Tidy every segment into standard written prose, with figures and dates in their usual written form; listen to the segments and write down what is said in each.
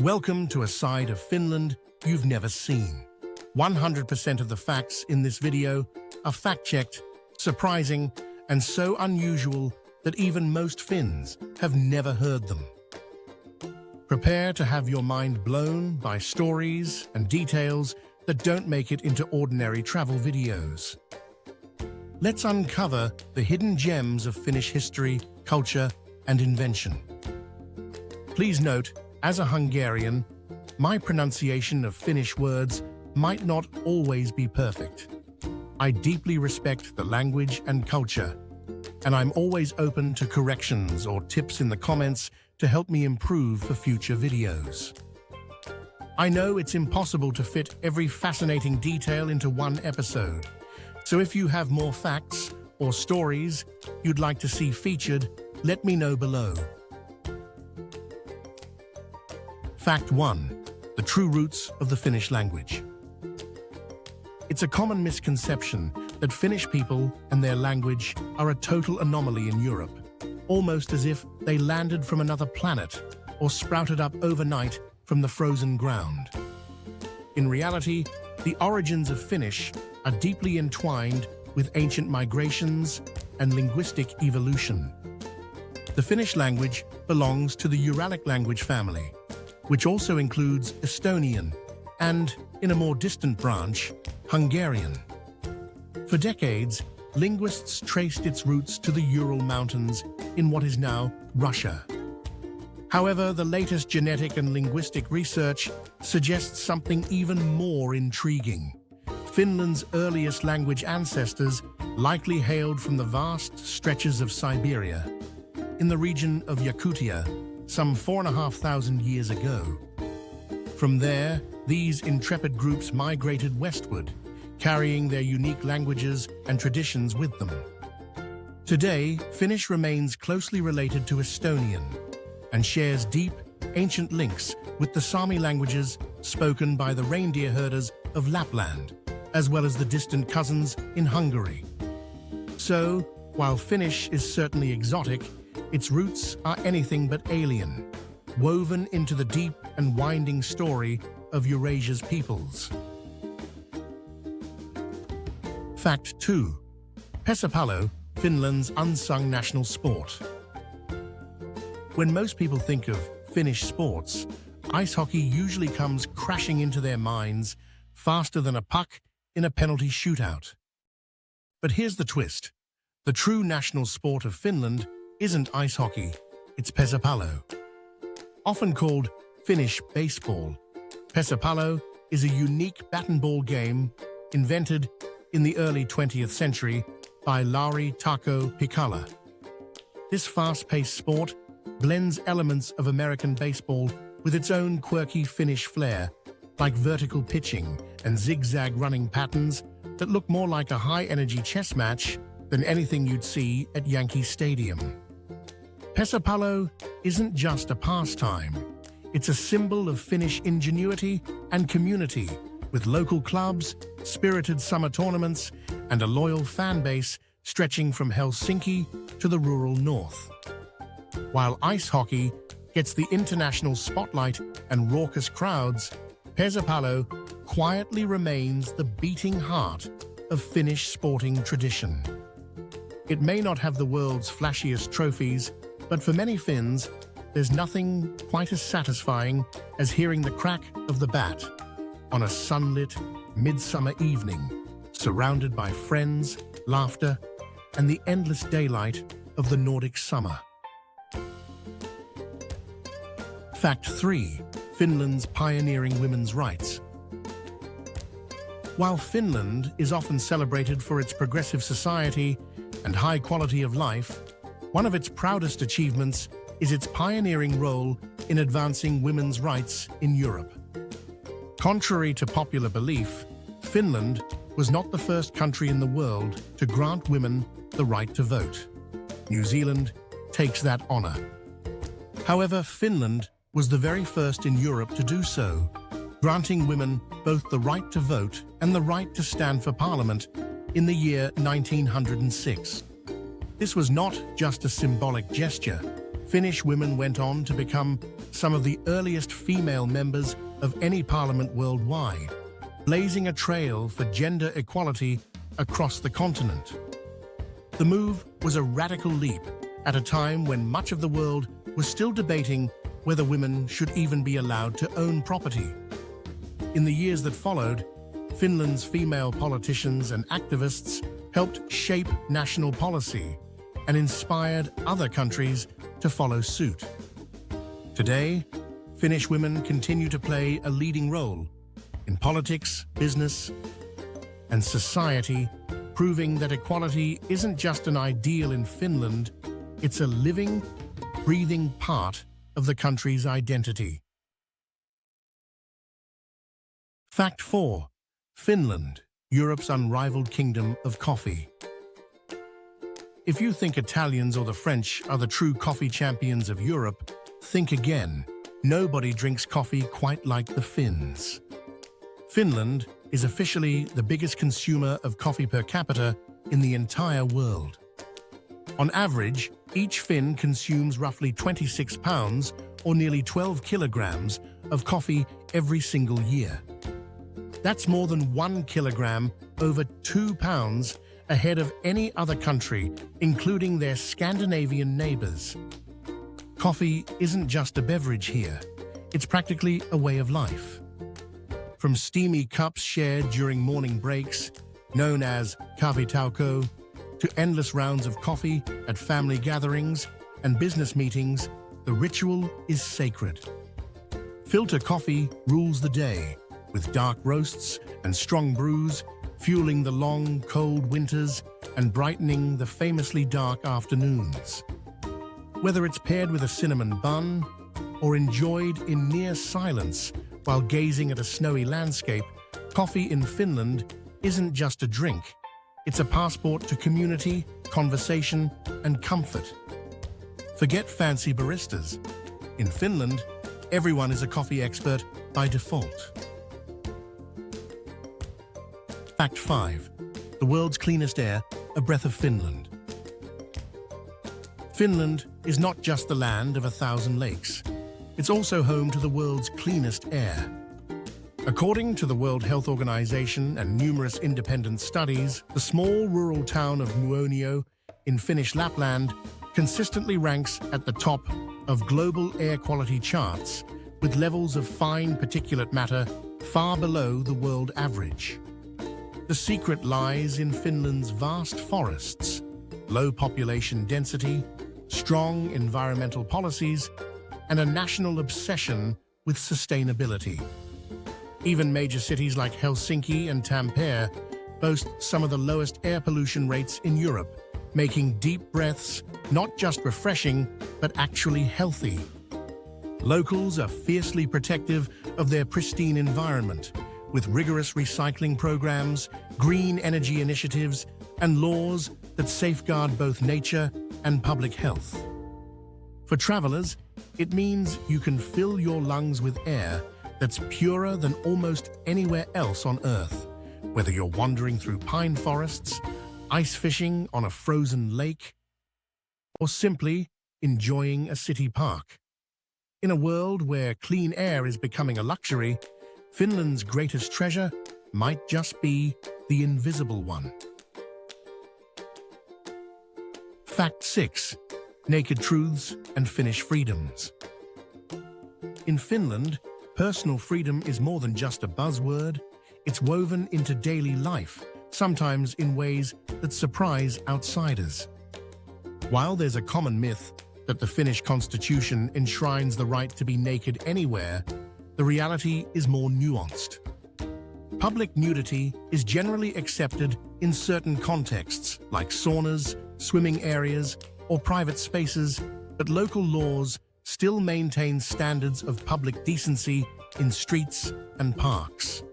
Welcome to a side of Finland you've never seen. 100% of the facts in this video are fact-checked, surprising, and so unusual that even most Finns have never heard them. Prepare to have your mind blown by stories and details that don't make it into ordinary travel videos. Let's uncover the hidden gems of Finnish history, culture, and invention. Please note, as a Hungarian, my pronunciation of Finnish words might not always be perfect. I deeply respect the language and culture, and I'm always open to corrections or tips in the comments to help me improve for future videos. I know it's impossible to fit every fascinating detail into one episode, so if you have more facts or stories you'd like to see featured, let me know below. Fact 1. The true roots of the Finnish language. It's a common misconception that Finnish people and their language are a total anomaly in Europe, almost as if they landed from another planet or sprouted up overnight from the frozen ground. In reality, the origins of Finnish are deeply entwined with ancient migrations and linguistic evolution. The Finnish language belongs to the Uralic language family, which also includes Estonian and, in a more distant branch, Hungarian. For decades, linguists traced its roots to the Ural Mountains in what is now Russia. However, the latest genetic and linguistic research suggests something even more intriguing. Finland's earliest language ancestors likely hailed from the vast stretches of Siberia, in the region of Yakutia, some 4,500 years ago. From there, these intrepid groups migrated westward, carrying their unique languages and traditions with them. Today, Finnish remains closely related to Estonian and shares deep, ancient links with the Sami languages spoken by the reindeer herders of Lapland, as well as the distant cousins in Hungary. So, while Finnish is certainly exotic, its roots are anything but alien, woven into the deep and winding story of Eurasia's peoples. Fact 2. Pesäpallo, Finland's unsung national sport. When most people think of Finnish sports, ice hockey usually comes crashing into their minds faster than a puck in a penalty shootout. But here's the twist. The true national sport of Finland isn't ice hockey, it's Pesäpallo. Often called Finnish baseball, Pesäpallo is a unique bat and ball game invented in the early 20th century by Lauri Taco Pikala. This fast-paced sport blends elements of American baseball with its own quirky Finnish flair, like vertical pitching and zigzag running patterns that look more like a high-energy chess match than anything you'd see at Yankee Stadium. Pesäpallo isn't just a pastime. It's a symbol of Finnish ingenuity and community, with local clubs, spirited summer tournaments, and a loyal fan base stretching from Helsinki to the rural north. While ice hockey gets the international spotlight and raucous crowds, Pesäpallo quietly remains the beating heart of Finnish sporting tradition. It may not have the world's flashiest trophies, but for many Finns, there's nothing quite as satisfying as hearing the crack of the bat on a sunlit, midsummer evening, surrounded by friends, laughter, and the endless daylight of the Nordic summer. Fact 3. Finland's pioneering women's rights. While Finland is often celebrated for its progressive society and high quality of life, one of its proudest achievements is its pioneering role in advancing women's rights in Europe. Contrary to popular belief, Finland was not the first country in the world to grant women the right to vote. New Zealand takes that honor. However, Finland was the very first in Europe to do so, granting women both the right to vote and the right to stand for parliament in the year 1906. This was not just a symbolic gesture. Finnish women went on to become some of the earliest female members of any parliament worldwide, blazing a trail for gender equality across the continent. The move was a radical leap at a time when much of the world was still debating whether women should even be allowed to own property. In the years that followed, Finland's female politicians and activists helped shape national policy and inspired other countries to follow suit. Today, Finnish women continue to play a leading role in politics, business, and society, proving that equality isn't just an ideal in Finland, it's a living, breathing part of the country's identity. Fact 4. Finland, Europe's unrivaled kingdom of coffee. If you think Italians or the French are the true coffee champions of Europe, think again. Nobody drinks coffee quite like the Finns. Finland is officially the biggest consumer of coffee per capita in the entire world. On average, each Finn consumes roughly 26 pounds or nearly 12 kilograms of coffee every single year. That's more than 1 kilogram over 2 pounds ahead of any other country, including their Scandinavian neighbors. Coffee isn't just a beverage here, it's practically a way of life. From steamy cups shared during morning breaks, known as kahvitauko, to endless rounds of coffee at family gatherings and business meetings, the ritual is sacred. Filter coffee rules the day, with dark roasts and strong brews fueling the long, cold winters and brightening the famously dark afternoons. Whether it's paired with a cinnamon bun or enjoyed in near silence while gazing at a snowy landscape, coffee in Finland isn't just a drink. It's a passport to community, conversation, and comfort. Forget fancy baristas. In Finland, everyone is a coffee expert by default. Fact 5. The world's cleanest air, a breath of Finland. Finland is not just the land of 1,000 lakes. It's also home to the world's cleanest air. According to the World Health Organization and numerous independent studies, the small rural town of Muonio in Finnish Lapland consistently ranks at the top of global air quality charts, with levels of fine particulate matter far below the world average. The secret lies in Finland's vast forests, low population density, strong environmental policies, and a national obsession with sustainability. Even major cities like Helsinki and Tampere boast some of the lowest air pollution rates in Europe, making deep breaths not just refreshing, but actually healthy. Locals are fiercely protective of their pristine environment, with rigorous recycling programs, green energy initiatives, and laws that safeguard both nature and public health. For travelers, it means you can fill your lungs with air that's purer than almost anywhere else on Earth, whether you're wandering through pine forests, ice fishing on a frozen lake, or simply enjoying a city park. In a world where clean air is becoming a luxury, Finland's greatest treasure might just be the invisible one. Fact 6. Naked truths and Finnish freedoms. In Finland, personal freedom is more than just a buzzword. It's woven into daily life, sometimes in ways that surprise outsiders. While there's a common myth that the Finnish constitution enshrines the right to be naked anywhere, the reality is more nuanced. Public nudity is generally accepted in certain contexts, like saunas, swimming areas, or private spaces, but local laws still maintain standards of public decency in streets and parks.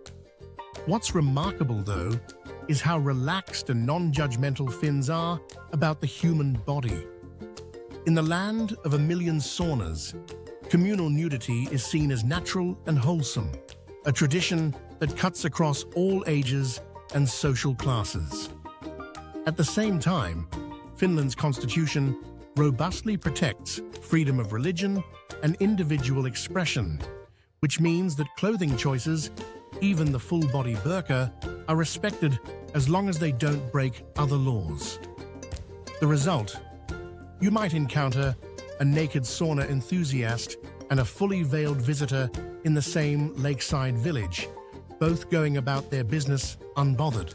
What's remarkable, though, is how relaxed and non-judgmental Finns are about the human body. In the land of a million saunas, communal nudity is seen as natural and wholesome, a tradition that cuts across all ages and social classes. At the same time, Finland's constitution robustly protects freedom of religion and individual expression, which means that clothing choices, even the full-body burqa, are respected as long as they don't break other laws. The result? You might encounter a naked sauna enthusiast and a fully veiled visitor in the same lakeside village, both going about their business unbothered.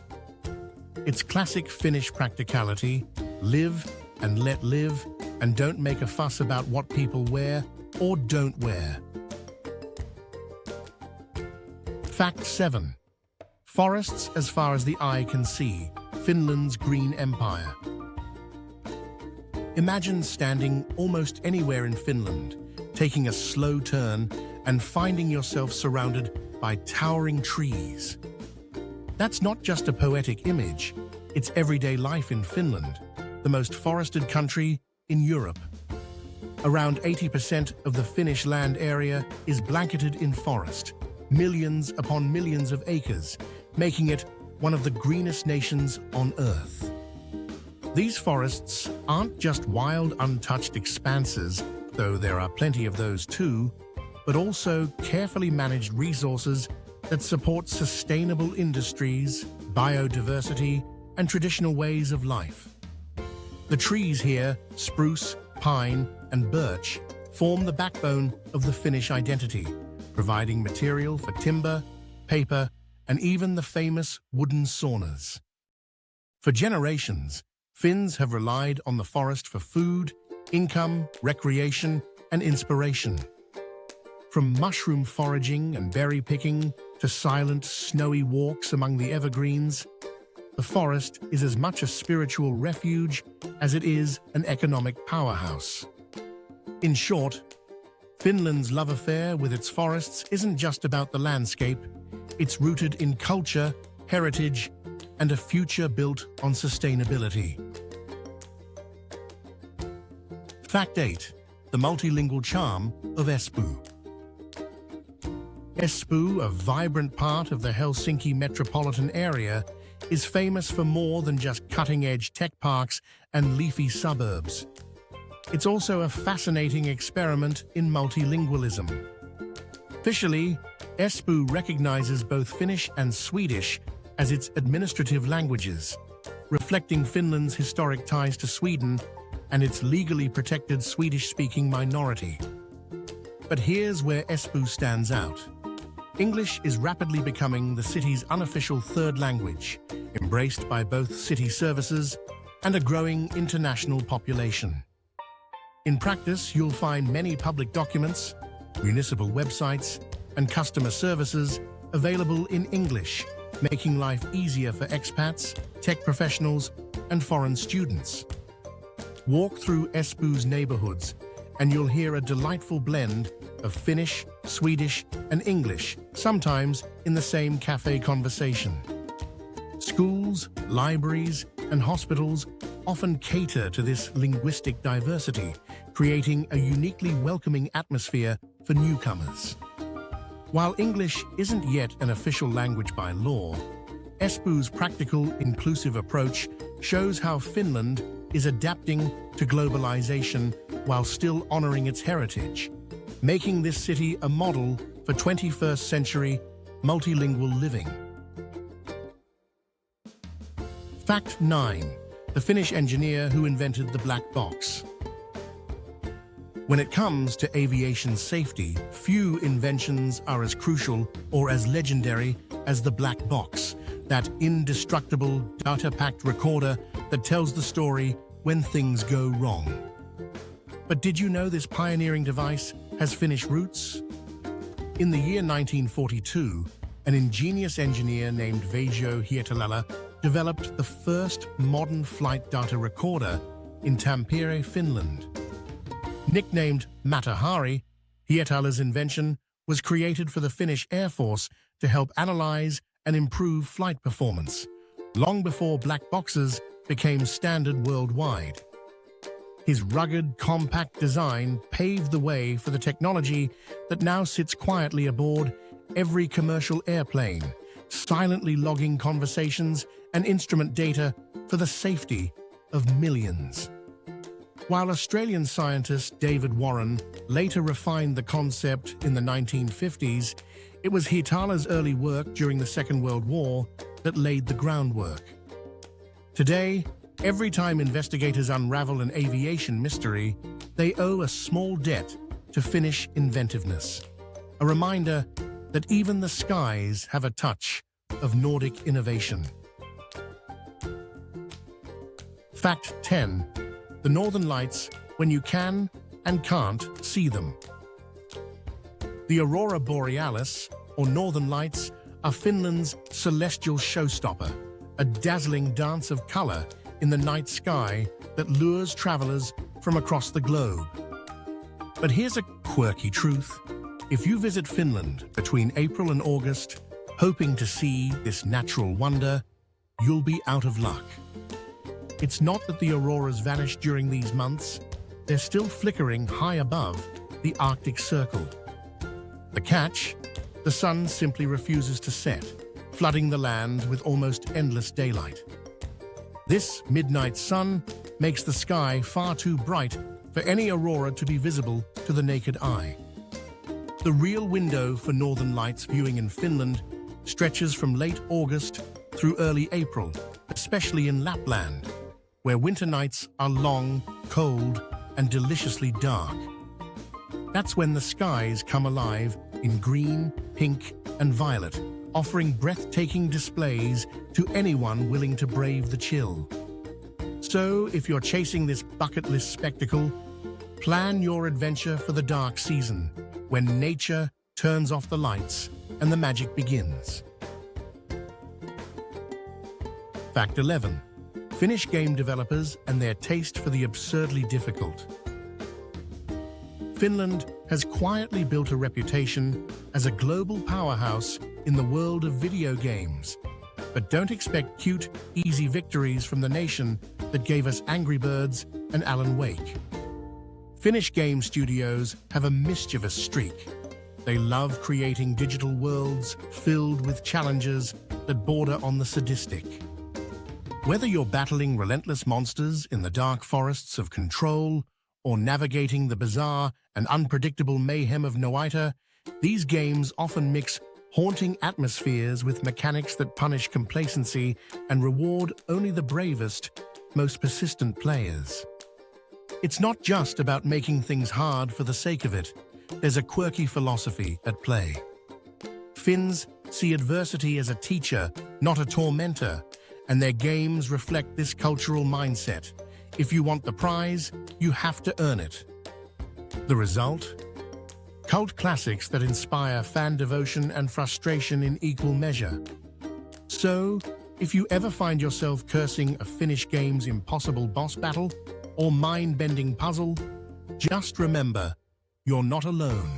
It's classic Finnish practicality: live and let live, and don't make a fuss about what people wear or don't wear. Fact 7. Forests as far as the eye can see, Finland's green empire. Imagine standing almost anywhere in Finland, taking a slow turn and finding yourself surrounded by towering trees. That's not just a poetic image, it's everyday life in Finland, the most forested country in Europe. Around 80% of the Finnish land area is blanketed in forest, millions upon millions of acres, making it one of the greenest nations on Earth. These forests aren't just wild, untouched expanses, though there are plenty of those too, but also carefully managed resources that support sustainable industries, biodiversity, and traditional ways of life. The trees here, spruce, pine, and birch, form the backbone of the Finnish identity, providing material for timber, paper, and even the famous wooden saunas. For generations, Finns have relied on the forest for food, income, recreation, and inspiration. From mushroom foraging and berry picking to silent, snowy walks among the evergreens, the forest is as much a spiritual refuge as it is an economic powerhouse. In short, Finland's love affair with its forests isn't just about the landscape, it's rooted in culture, heritage, and a future built on sustainability. Fact 8. The multilingual charm of Espoo. Espoo, a vibrant part of the Helsinki metropolitan area, is famous for more than just cutting-edge tech parks and leafy suburbs. It's also a fascinating experiment in multilingualism. Officially, Espoo recognizes both Finnish and Swedish as its administrative languages, reflecting Finland's historic ties to Sweden and its legally protected Swedish-speaking minority. But here's where Espoo stands out. English is rapidly becoming the city's unofficial third language, embraced by both city services and a growing international population. In practice, you'll find many public documents, municipal websites, and customer services available in English, making life easier for expats, tech professionals, and foreign students. Walk through Espoo's neighborhoods, and you'll hear a delightful blend of Finnish, Swedish, and English, sometimes in the same cafe conversation. Schools, libraries, and hospitals often cater to this linguistic diversity, creating a uniquely welcoming atmosphere for newcomers. While English isn't yet an official language by law, Espoo's practical, inclusive approach shows how Finland is adapting to globalization while still honoring its heritage, making this city a model for 21st century multilingual living. Fact 9. The Finnish engineer who invented the black box. When it comes to aviation safety, few inventions are as crucial or as legendary as the black box, that indestructible, data-packed recorder that tells the story when things go wrong. But did you know this pioneering device has Finnish roots? In the year 1942, an ingenious engineer named Veijo Hietalala developed the first modern flight data recorder in Tampere, Finland. Nicknamed Matahari, Hietala's invention was created for the Finnish Air Force to help analyze and improve flight performance, long before black boxes became standard worldwide. His rugged, compact design paved the way for the technology that now sits quietly aboard every commercial airplane, silently logging conversations and instrument data for the safety of millions. While Australian scientist David Warren later refined the concept in the 1950s, it was Hitala's early work during the Second World War that laid the groundwork. Today, every time investigators unravel an aviation mystery, they owe a small debt to Finnish inventiveness. A reminder that even the skies have a touch of Nordic innovation. Fact 10. The Northern Lights when you can and can't see them. The aurora borealis, or Northern Lights, are Finland's celestial showstopper, a dazzling dance of color in the night sky that lures travelers from across the globe. But here's a quirky truth. If you visit Finland between April and August, hoping to see this natural wonder, you'll be out of luck. It's not that the auroras vanish during these months, they're still flickering high above the Arctic Circle. The catch? The sun simply refuses to set, flooding the land with almost endless daylight. This midnight sun makes the sky far too bright for any aurora to be visible to the naked eye. The real window for Northern Lights viewing in Finland stretches from late August through early April, especially in Lapland, where winter nights are long, cold, and deliciously dark. That's when the skies come alive in green, pink, and violet, offering breathtaking displays to anyone willing to brave the chill. So, if you're chasing this bucket list spectacle, plan your adventure for the dark season, when nature turns off the lights and the magic begins. Fact 11. Finnish game developers and their taste for the absurdly difficult. Finland has quietly built a reputation as a global powerhouse in the world of video games. But don't expect cute, easy victories from the nation that gave us Angry Birds and Alan Wake. Finnish game studios have a mischievous streak. They love creating digital worlds filled with challenges that border on the sadistic. Whether you're battling relentless monsters in the dark forests of Control or navigating the bizarre and unpredictable mayhem of Noita, these games often mix haunting atmospheres with mechanics that punish complacency and reward only the bravest, most persistent players. It's not just about making things hard for the sake of it. There's a quirky philosophy at play. Finns see adversity as a teacher, not a tormentor, and their games reflect this cultural mindset. If you want the prize, you have to earn it. The result? Cult classics that inspire fan devotion and frustration in equal measure. So, if you ever find yourself cursing a Finnish game's impossible boss battle or mind-bending puzzle, just remember, you're not alone,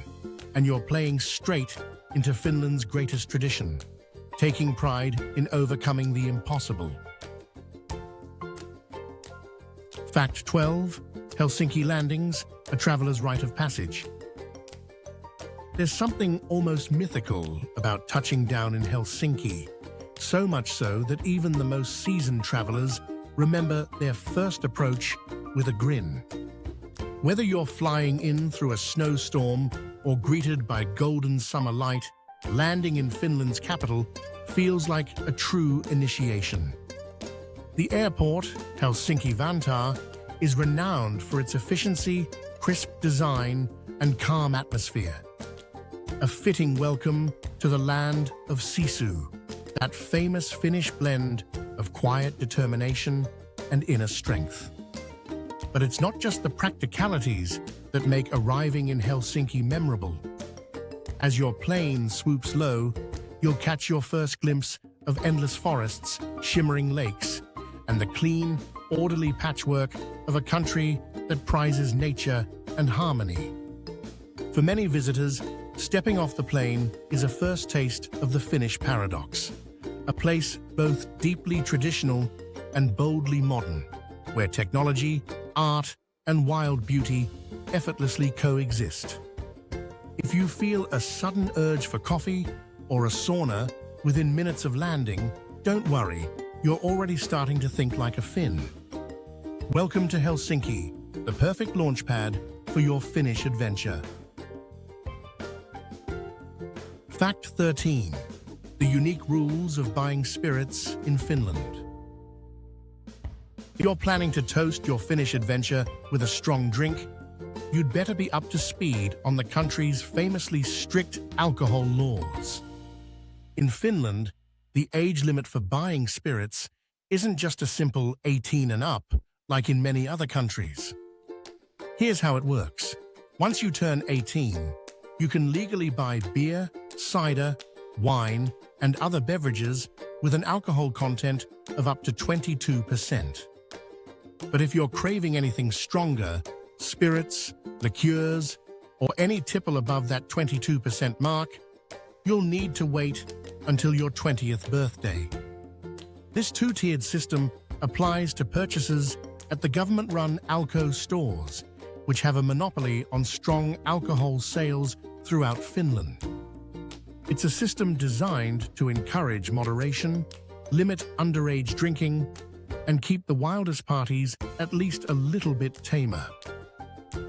and you're playing straight into Finland's greatest tradition, taking pride in overcoming the impossible. Fact 12. Helsinki landings, a traveler's rite of passage. There's something almost mythical about touching down in Helsinki, so much so that even the most seasoned travelers remember their first approach with a grin. Whether you're flying in through a snowstorm or greeted by golden summer light, landing in Finland's capital feels like a true initiation. The airport, Helsinki-Vantaa, is renowned for its efficiency, crisp design, and calm atmosphere. A fitting welcome to the land of sisu, that famous Finnish blend of quiet determination and inner strength. But it's not just the practicalities that make arriving in Helsinki memorable. As your plane swoops low, you'll catch your first glimpse of endless forests, shimmering lakes, and the clean, orderly patchwork of a country that prizes nature and harmony. For many visitors, stepping off the plane is a first taste of the Finnish paradox, a place both deeply traditional and boldly modern, where technology, art, and wild beauty effortlessly coexist. If you feel a sudden urge for coffee or a sauna within minutes of landing, don't worry, you're already starting to think like a Finn. Welcome to Helsinki, the perfect launchpad for your Finnish adventure. Fact 13. The unique rules of buying spirits in Finland. If you're planning to toast your Finnish adventure with a strong drink, you'd better be up to speed on the country's famously strict alcohol laws. In Finland, the age limit for buying spirits isn't just a simple 18 and up, like in many other countries. Here's how it works. Once you turn 18, you can legally buy beer, cider, wine, and other beverages with an alcohol content of up to 22%. But if you're craving anything stronger, spirits, liqueurs, or any tipple above that 22% mark, you'll need to wait until your 20th birthday. This two-tiered system applies to purchases at the government-run Alko stores, which have a monopoly on strong alcohol sales throughout Finland. It's a system designed to encourage moderation, limit underage drinking, and keep the wildest parties at least a little bit tamer.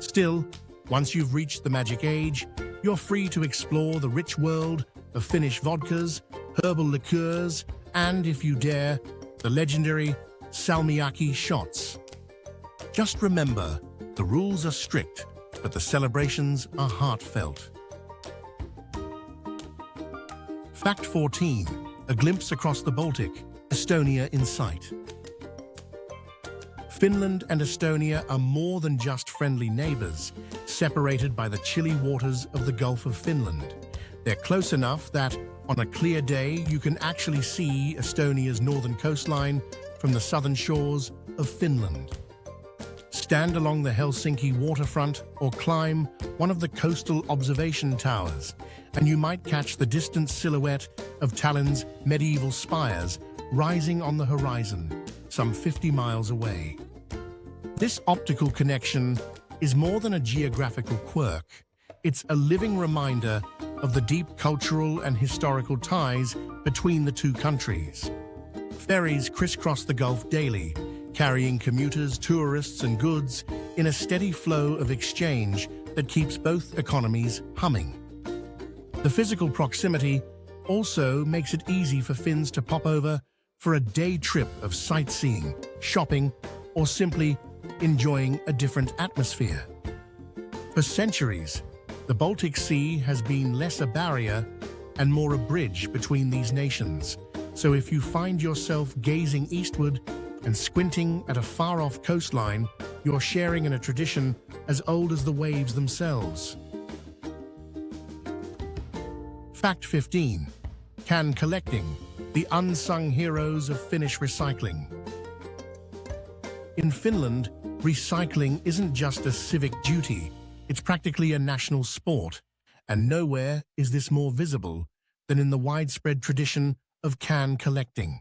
Still, once you've reached the magic age, you're free to explore the rich world of Finnish vodkas, herbal liqueurs, and, if you dare, the legendary salmiakki shots. Just remember, the rules are strict, but the celebrations are heartfelt. Fact 14. A glimpse across the Baltic, Estonia in sight. Finland and Estonia are more than just friendly neighbors, separated by the chilly waters of the Gulf of Finland. They're close enough that, on a clear day, you can actually see Estonia's northern coastline from the southern shores of Finland. Stand along the Helsinki waterfront or climb one of the coastal observation towers, and you might catch the distant silhouette of Tallinn's medieval spires rising on the horizon, some 50 miles away. This optical connection is more than a geographical quirk. It's a living reminder of the deep cultural and historical ties between the two countries. Ferries crisscross the Gulf daily, carrying commuters, tourists, and goods in a steady flow of exchange that keeps both economies humming. The physical proximity also makes it easy for Finns to pop over for a day trip of sightseeing, shopping, or simply enjoying a different atmosphere. For centuries, the Baltic Sea has been less a barrier and more a bridge between these nations. So if you find yourself gazing eastward and squinting at a far-off coastline, you're sharing in a tradition as old as the waves themselves. Fact 15. Can collecting, the unsung heroes of Finnish recycling. In Finland, recycling isn't just a civic duty, it's practically a national sport, and nowhere is this more visible than in the widespread tradition of can collecting.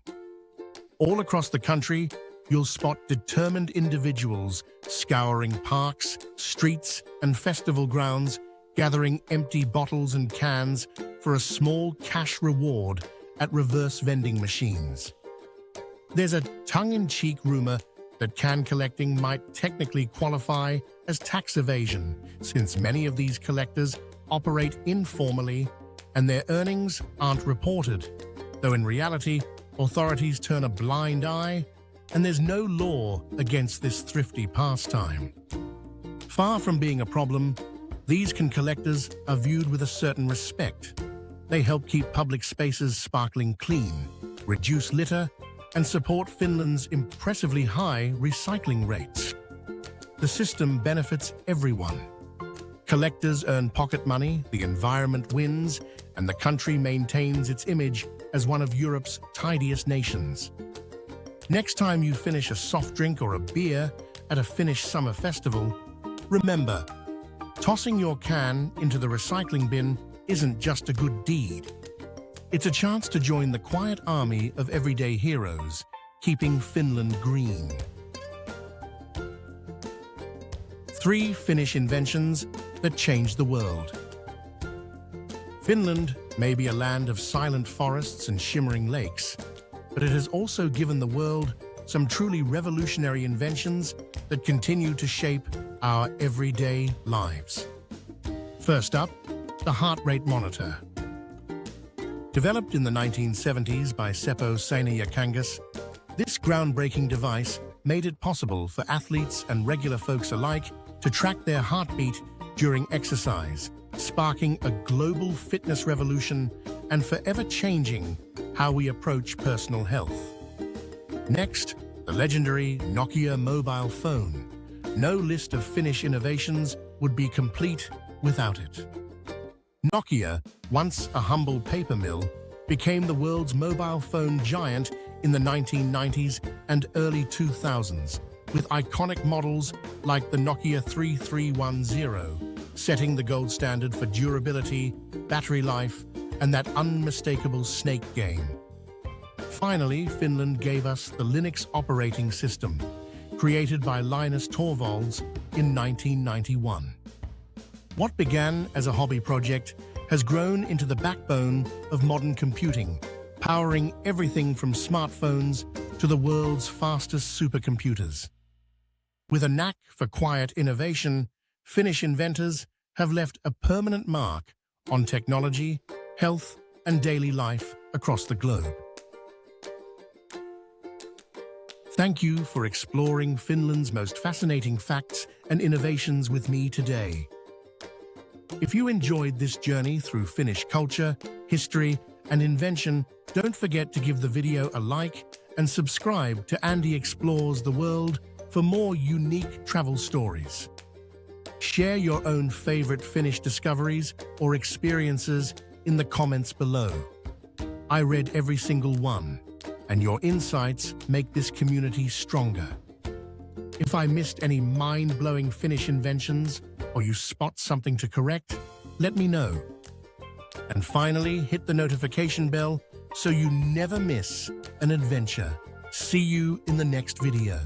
All across the country, you'll spot determined individuals scouring parks, streets, and festival grounds, gathering empty bottles and cans for a small cash reward at reverse vending machines. There's a tongue-in-cheek rumor that can collecting might technically qualify as tax evasion, since many of these collectors operate informally and their earnings aren't reported, though in reality, authorities turn a blind eye and there's no law against this thrifty pastime. Far from being a problem, these can collectors are viewed with a certain respect. They help keep public spaces sparkling clean, reduce litter, and support Finland's impressively high recycling rates. The system benefits everyone. Collectors earn pocket money, the environment wins, and the country maintains its image as one of Europe's tidiest nations. Next time you finish a soft drink or a beer at a Finnish summer festival, remember, tossing your can into the recycling bin isn't just a good deed. It's a chance to join the quiet army of everyday heroes, keeping Finland green. 3 Finnish inventions that changed the world. Finland may be a land of silent forests and shimmering lakes, but it has also given the world some truly revolutionary inventions that continue to shape our everyday lives. First up, the heart rate monitor. Developed in the 1970s by Seppo Seinäjoki, this groundbreaking device made it possible for athletes and regular folks alike to track their heartbeat during exercise, sparking a global fitness revolution and forever changing how we approach personal health. Next, the legendary Nokia mobile phone. No list of Finnish innovations would be complete without it. Nokia, once a humble paper mill, became the world's mobile phone giant in the 1990s and early 2000s, with iconic models like the Nokia 3310, setting the gold standard for durability, battery life, and that unmistakable snake game. Finally, Finland gave us the Linux operating system, created by Linus Torvalds in 1991. What began as a hobby project has grown into the backbone of modern computing, powering everything from smartphones to the world's fastest supercomputers. With a knack for quiet innovation, Finnish inventors have left a permanent mark on technology, health, and daily life across the globe. Thank you for exploring Finland's most fascinating facts and innovations with me today. If you enjoyed this journey through Finnish culture, history, and invention, don't forget to give the video a like and subscribe to Andy Explores the World for more unique travel stories. Share your own favorite Finnish discoveries or experiences in the comments below. I read every single one, and your insights make this community stronger. If I missed any mind-blowing Finnish inventions or you spot something to correct, let me know. And finally, hit the notification bell so you never miss an adventure. See you in the next video.